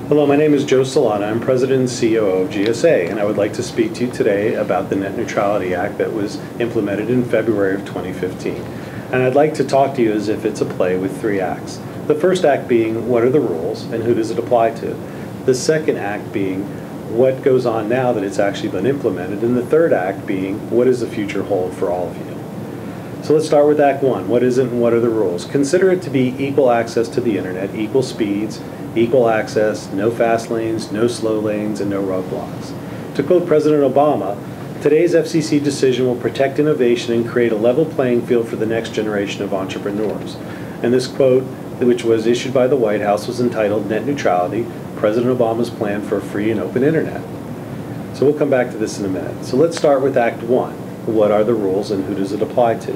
Hello, my name is Joe Solana. I'm President and COO of GSA, and I would like to speak to you today about the Net Neutrality Act that was implemented in February of 2015. And I'd like to talk to you as if it's a play with three acts. The first act being, what are the rules and who does it apply to? The second act being, what goes on now that it's actually been implemented? And the third act being, what does the future hold for all of you? So let's start with Act 1. What is it and what are the rules? Consider it to be equal access to the internet, equal speeds, equal access, no fast lanes, no slow lanes, and no roadblocks. To quote President Obama, today's FCC decision will protect innovation and create a level playing field for the next generation of entrepreneurs. And this quote, which was issued by the White House, was entitled Net Neutrality, President Obama's Plan for a Free and Open Internet. So we'll come back to this in a minute. So let's start with Act 1. What are the rules and who does it apply to?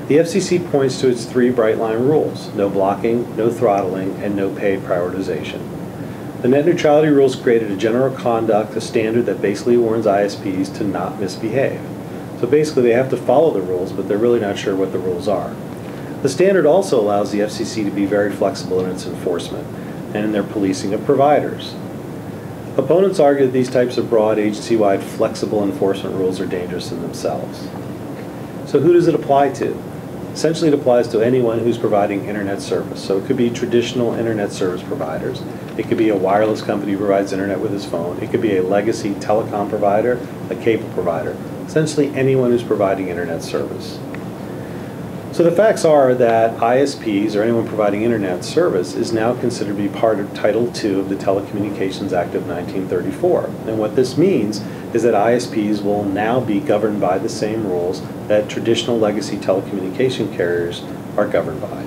The FCC points to its three bright line rules: no blocking, no throttling, and no paid prioritization. The net neutrality rules created a general conduct, a standard that basically warns ISPs to not misbehave. So basically they have to follow the rules, but they're really not sure what the rules are. The standard also allows the FCC to be very flexible in its enforcement and in their policing of providers. Opponents argue that these types of broad, agency-wide, flexible enforcement rules are dangerous in themselves. So who does it apply to? Essentially, it applies to anyone who's providing internet service. So it could be traditional internet service providers. It could be a wireless company who provides internet with his phone. It could be a legacy telecom provider, a cable provider. Essentially, anyone who's providing internet service. So the facts are that ISPs, or anyone providing internet service, is now considered to be part of Title II of the Telecommunications Act of 1934. And what this means is that ISPs will now be governed by the same rules that traditional legacy telecommunication carriers are governed by.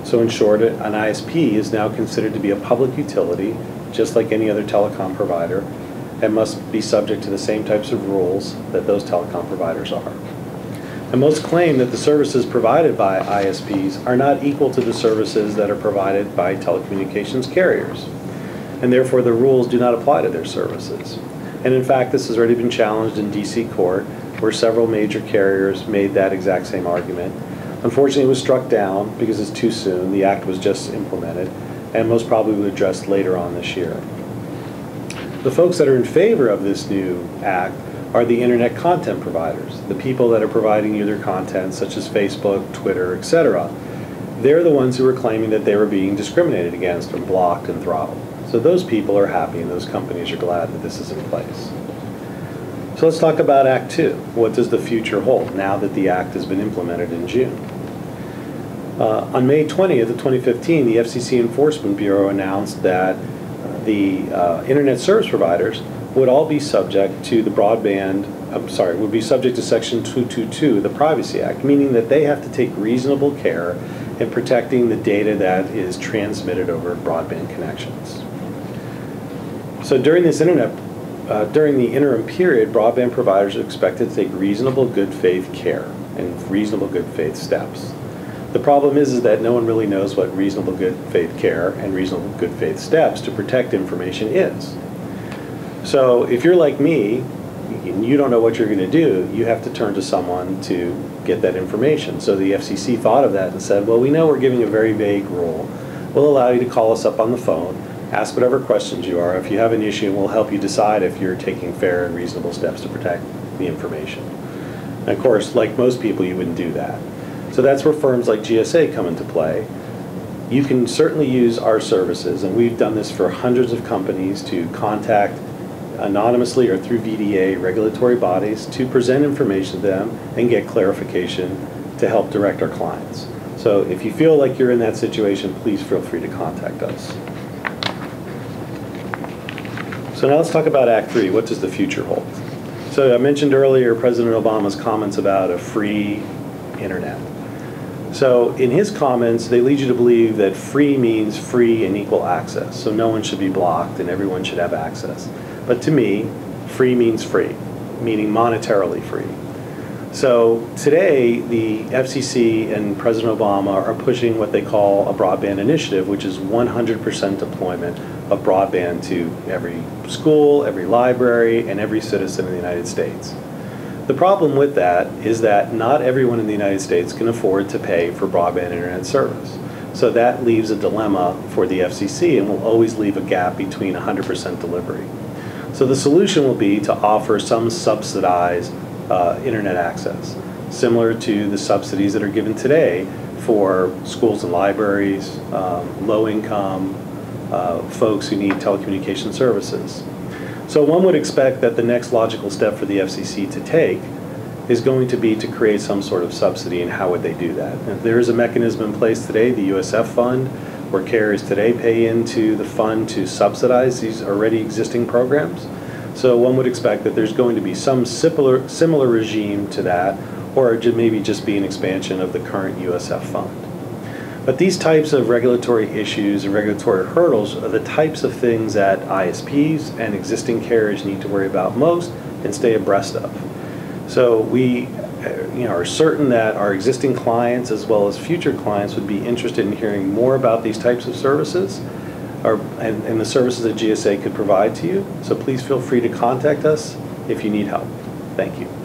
So in short, an ISP is now considered to be a public utility, just like any other telecom provider, and must be subject to the same types of rules that those telecom providers are. And most claim that the services provided by ISPs are not equal to the services that are provided by telecommunications carriers, and therefore the rules do not apply to their services. And in fact, this has already been challenged in DC court, where several major carriers made that exact same argument. Unfortunately, it was struck down because it's too soon. The act was just implemented, and most probably will be addressed later on this year. The folks that are in favor of this new act are the internet content providers, the people that are providing you their content, such as Facebook, Twitter, etc. They're the ones who are claiming that they were being discriminated against and blocked and throttled. So those people are happy and those companies are glad that this is in place. So let's talk about Act 2. What does the future hold now that the act has been implemented in June? On May 20th of 2015, the FCC Enforcement Bureau announced that the internet service providers would all be subject to the would be subject to Section 222 of the Privacy Act, meaning that they have to take reasonable care in protecting the data that is transmitted over broadband connections. So during this during the interim period, broadband providers are expected to take reasonable good faith care and reasonable good faith steps. The problem is that no one really knows what reasonable good faith care and reasonable good faith steps to protect information is. So if you're like me, and you don't know what you're going to do, you have to turn to someone to get that information. So the FCC thought of that and said, well, we know we're giving a very vague rule. We'll allow you to call us up on the phone, ask whatever questions you are. If you have an issue, we'll help you decide if you're taking fair and reasonable steps to protect the information. And of course, like most people, you wouldn't do that. So that's where firms like GSA come into play. You can certainly use our services, and we've done this for hundreds of companies, to contact anonymously or through VDA regulatory bodies to present information to them and get clarification to help direct our clients. So if you feel like you're in that situation, please feel free to contact us. So now let's talk about Act 3. What does the future hold? So I mentioned earlier President Obama's comments about a free internet. So in his comments, they lead you to believe that free means free and equal access. So no one should be blocked and everyone should have access. But to me, free means free, meaning monetarily free. So today, the FCC and President Obama are pushing what they call a broadband initiative, which is 100% deployment of broadband to every school, every library, and every citizen in the United States. The problem with that is that not everyone in the United States can afford to pay for broadband internet service. So that leaves a dilemma for the FCC and will always leave a gap between 100% delivery. So the solution will be to offer some subsidized internet access, similar to the subsidies that are given today for schools and libraries, low income folks who need telecommunication services. So one would expect that the next logical step for the FCC to take is going to be to create some sort of subsidy, and how would they do that? If there is a mechanism in place today, the USF fund, where carriers today pay into the fund to subsidize these already existing programs. So one would expect that there's going to be some similar regime to that, or maybe just be an expansion of the current USF fund. But these types of regulatory issues and regulatory hurdles are the types of things that ISPs and existing carriers need to worry about most and stay abreast of. So we are certain that our existing clients as well as future clients would be interested in hearing more about these types of services and the services that GSA could provide to you. So please feel free to contact us if you need help. Thank you.